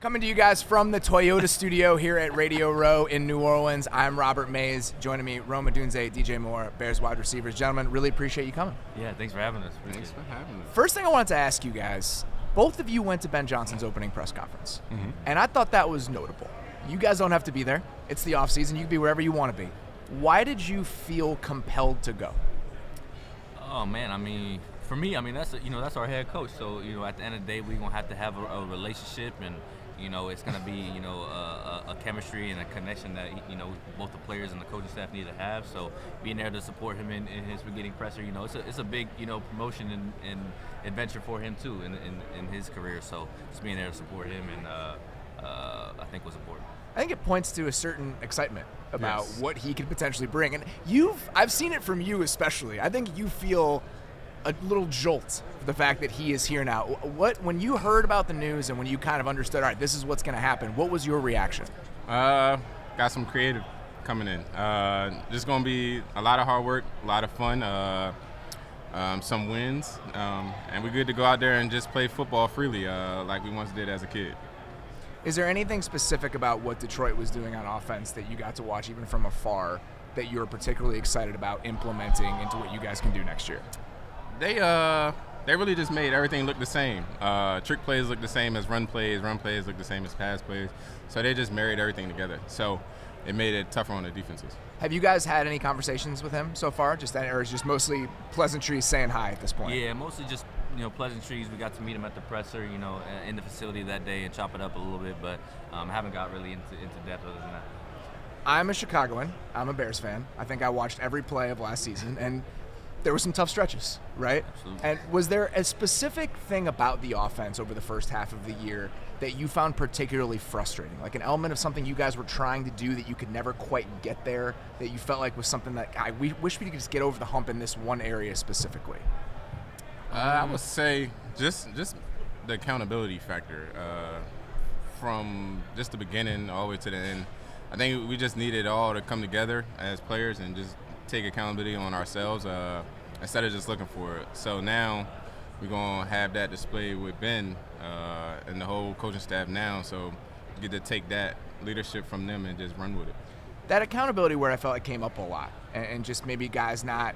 Coming to you guys from the Toyota studio here at Radio Row in New Orleans. I'm Robert Mays. Joining me, Rome Odunze, DJ Moore, Bears wide receivers. Gentlemen, really appreciate you coming. Yeah, thanks for having us. Thanks for having us. First thing I wanted to ask you guys, both of you went to Ben Johnson's opening press conference, and I thought that was notable. You guys don't have to be there. It's the offseason. You can be wherever you want to be. Why did you feel compelled to go? Oh man, for me, that's our head coach. So at the end of the day, we're gonna have to have a relationship, and it's gonna be a chemistry and a connection that both the players and the coaching staff need to have. So being there to support him in his beginning presser, it's a big promotion and adventure for him too in his career. So just being there to support him and I think was important. I think it points to a certain excitement about what he could potentially bring. And I've seen it from you especially. I think you feel a little jolt for the fact that he is here now. When you heard about the news and when you kind of understood, all right, this is what's going to happen, what was your reaction? Got some creative coming in. Just going to be a lot of hard work, a lot of fun, some wins, and we're good to go out there and just play football freely like we once did as a kid. Is there anything specific about what Detroit was doing on offense that you got to watch even from afar that you're particularly excited about implementing into what you guys can do next year? They really just made everything look the same. Trick plays look the same as run plays look the same as pass plays. So they just married everything together. So it made it tougher on the defenses. Have you guys had any conversations with him so far? Or is it just mostly pleasantries saying hi at this point? Yeah, mostly just pleasantries. We got to meet him at the presser, in the facility that day and chop it up a little bit, but haven't got really into depth other than that. I'm a Chicagoan. I'm a Bears fan. I think I watched every play of last season, and there were some tough stretches, right? Absolutely. And was there a specific thing about the offense over the first half of the year that you found particularly frustrating? Like an element of something you guys were trying to do that you could never quite get there, that you felt like was something that we wish we could just get over the hump in this one area specifically? I would say just the accountability factor from just the beginning all the way to the end. I think we just needed all to come together as players and just take accountability on ourselves instead of just looking for it. So now we're going to have that displayed with Ben and the whole coaching staff now. So get to take that leadership from them and just run with it. That accountability where I felt it came up a lot and just maybe guys not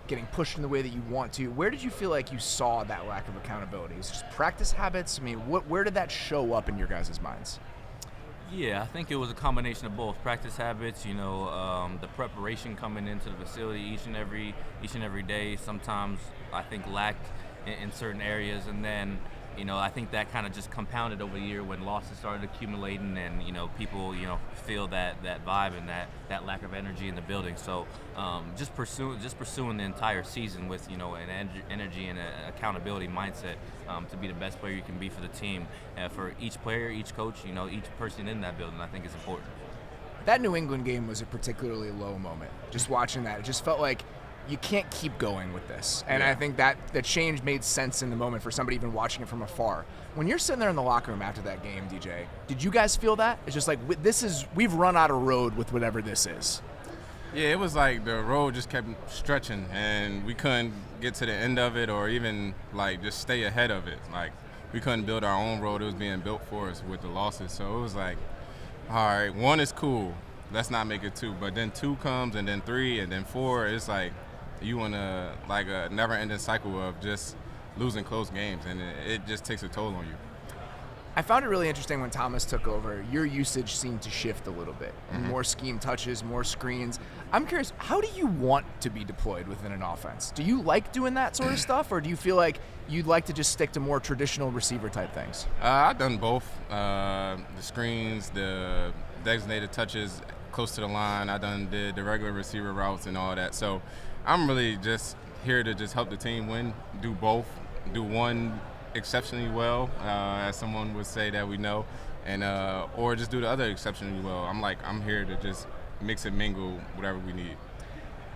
getting pushed in the way that you want to. Where did you feel like you saw that lack of accountability? Is it just practice habits? Where did that show up in your guys' minds? Yeah, I think it was a combination of both practice habits, the preparation coming into the facility each and every day. Sometimes I think lacked in certain areas, and then I think that kind of just compounded over the year when losses started accumulating, and people feel that vibe and that lack of energy in the building. So just pursuing the entire season with an energy and an accountability mindset to be the best player you can be for the team, for each player, each coach, each person in that building. I think is important. That New England game was a particularly low moment. Just watching that, it just felt like you can't keep going with this. And I think that the change made sense in the moment for somebody even watching it from afar. When you're sitting there in the locker room after that game, DJ, did you guys feel that? It's just like, we've run out of road with whatever this is. Yeah, it was like the road just kept stretching and we couldn't get to the end of it or even like just stay ahead of it. Like we couldn't build our own road. It was being built for us with the losses. So it was like, all right, 1 is cool. Let's not make it 2. But then 2 comes and then 3 and then 4. It's like, you want to like a never-ending cycle of just losing close games, and it just takes a toll on you. I found it really interesting when Thomas took over. Your usage seemed to shift a little bit. More scheme touches, more screens. I'm curious, how do you want to be deployed within an offense? Do you like doing that sort of stuff, or do you feel like you'd like to just stick to more traditional receiver-type things? I've done both. The screens, the designated touches close to the line. I did the regular receiver routes and all that. So I'm really just here to just help the team win, do both, do one exceptionally well, as someone would say that we know, and or just do the other exceptionally well. I'm here to just mix and mingle whatever we need.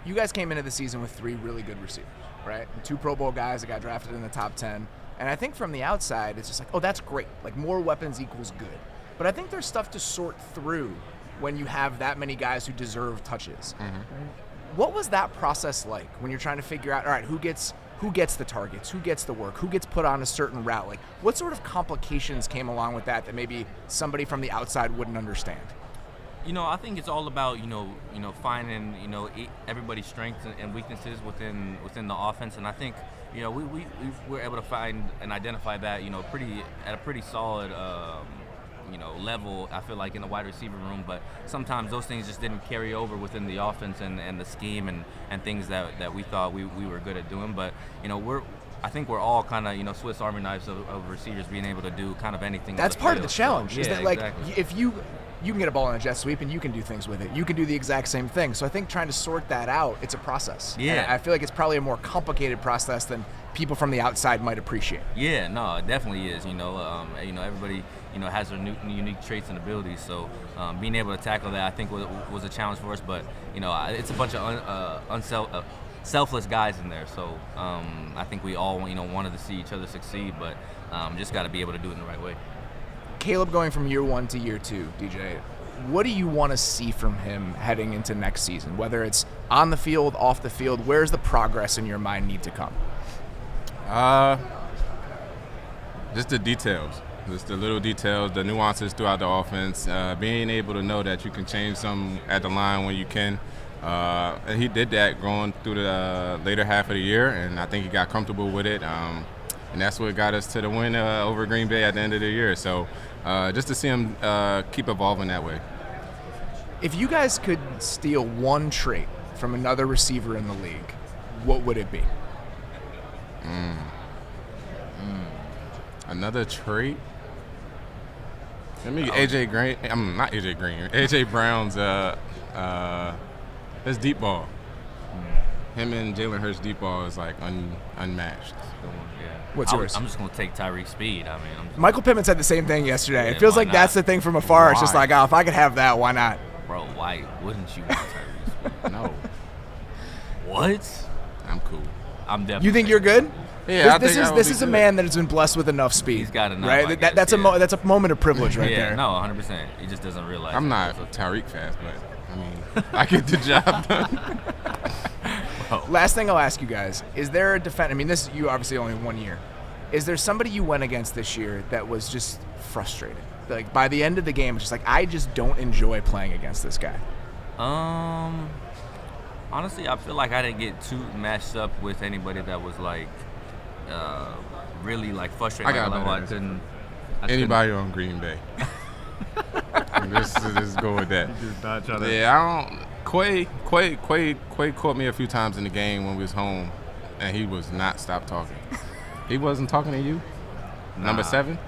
You guys came into the season with 3 really good receivers, right? And 2 Pro Bowl guys that got drafted in the top 10. And I think from the outside, it's just like, oh, that's great. Like more weapons equals good. But I think there's stuff to sort through when you have that many guys who deserve touches. What was that process like when you're trying to figure out, all right, who gets who gets the targets, who gets the work, who gets put on a certain route? Like, what sort of complications came along with that maybe somebody from the outside wouldn't understand? I think it's all about finding everybody's strengths and weaknesses within the offense, and I think we were able to find and identify that at a pretty solid level. I feel like in the wide receiver room, but sometimes those things just didn't carry over within the offense and the scheme and things that we thought we were good at doing. But I think we're all kind of Swiss Army knives of receivers being able to do kind of anything. That's part of the challenge. So, is yeah, that like exactly. if you can get a ball in a jet sweep and you can do things with it. You can do the exact same thing. So I think trying to sort that out, it's a process. Yeah. And I feel like it's probably a more complicated process than people from the outside might appreciate. Yeah, no, it definitely is. Everybody has their unique traits and abilities. So being able to tackle that, I think, was a challenge for us. But it's a bunch of selfless guys in there. So I think we all wanted to see each other succeed, but just got to be able to do it in the right way. Caleb, going from year 1 to year 2, DJ, what do you want to see from him heading into next season? Whether it's on the field, off the field, where's the progress in your mind need to come? Just the details. Just the little details, the nuances throughout the offense, being able to know that you can change something at the line when you can. And he did that going through the later half of the year, and I think he got comfortable with it. And that's what got us to the win over Green Bay at the end of the year. So just to see him keep evolving that way. If you guys could steal one trait from another receiver in the league, what would it be? Another trait? Let me AJ Green. I'm not AJ Green. AJ Brown's his deep ball. Him and Jalen Hurts' deep ball is like unmatched. What's yours? I'm just going to take Tyreek speed. I mean, Michael Pittman said the same thing yesterday. Yeah, It feels why like that's not? the thing from afar. It's just Why? like, if I could have that, why not? bro, why wouldn't you want Tyreek speed? No, What? I'm cool. I'm definitely. You think you're good? Yeah, This I think this is a man that has been blessed with enough speed. He's got enough, right? I That, guess, that's yeah. that's a moment of privilege right yeah, there. no, 100%. He just doesn't realize. I'm it. not So- Tyreek fast, but I mean, I get the job done. Last thing I'll ask you guys: is there a defense? I mean, this you obviously only 1 year. Is there somebody you went against this year that was just frustrated? Like by the end of the game, it's just like I just don't enjoy playing against this guy. Honestly, I feel like I didn't get too matched up with anybody that was like really like frustrating. I got like, better. I couldn't. Anybody on Green Bay? Let's go with that. Yeah, I don't. Quay caught me a few times in the game when we was home, and he was not stop talking. He wasn't talking to you. Number 7.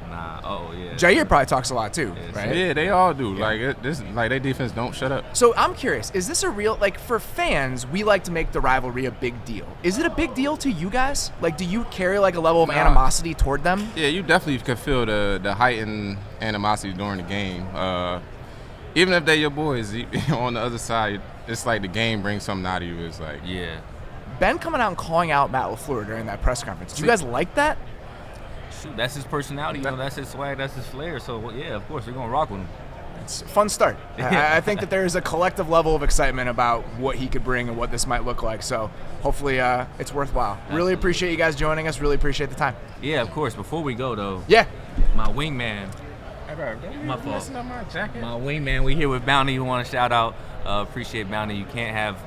Nah. Oh yeah. Jair probably talks a lot too, Yes. right? Yeah, they all do. Yeah. Like their defense don't shut up. So I'm curious: is this a real like for fans? We like to make the rivalry a big deal. Is it a big deal to you guys? Like, do you carry like a level of animosity toward them? Yeah, you definitely can feel the heightened animosity during the game. Even if they're your boys, on the other side, it's like the game brings something out of you. It's like, Yeah. Ben coming out and calling out Matt LaFleur during that press conference. Do you guys like that? Shoot, that's his personality. That's his swag. That's his flair. So well, yeah, of course we're gonna rock with him. It's a fun start. I think that there is a collective level of excitement about what he could bring and what this might look like. So hopefully it's worthwhile. Really appreciate you guys joining us. Really appreciate the time. Yeah, of course. Before we go though, Yeah. my wingman. My fault. messing up my jacket. My wingman, we here with Bounty. We want to shout out, appreciate Bounty. You can't have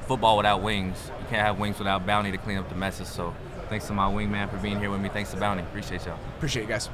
football without wings. You can't have wings without Bounty to clean up the messes. So thanks to my wingman for being here with me. Thanks to Bounty. Appreciate y'all. Appreciate you guys.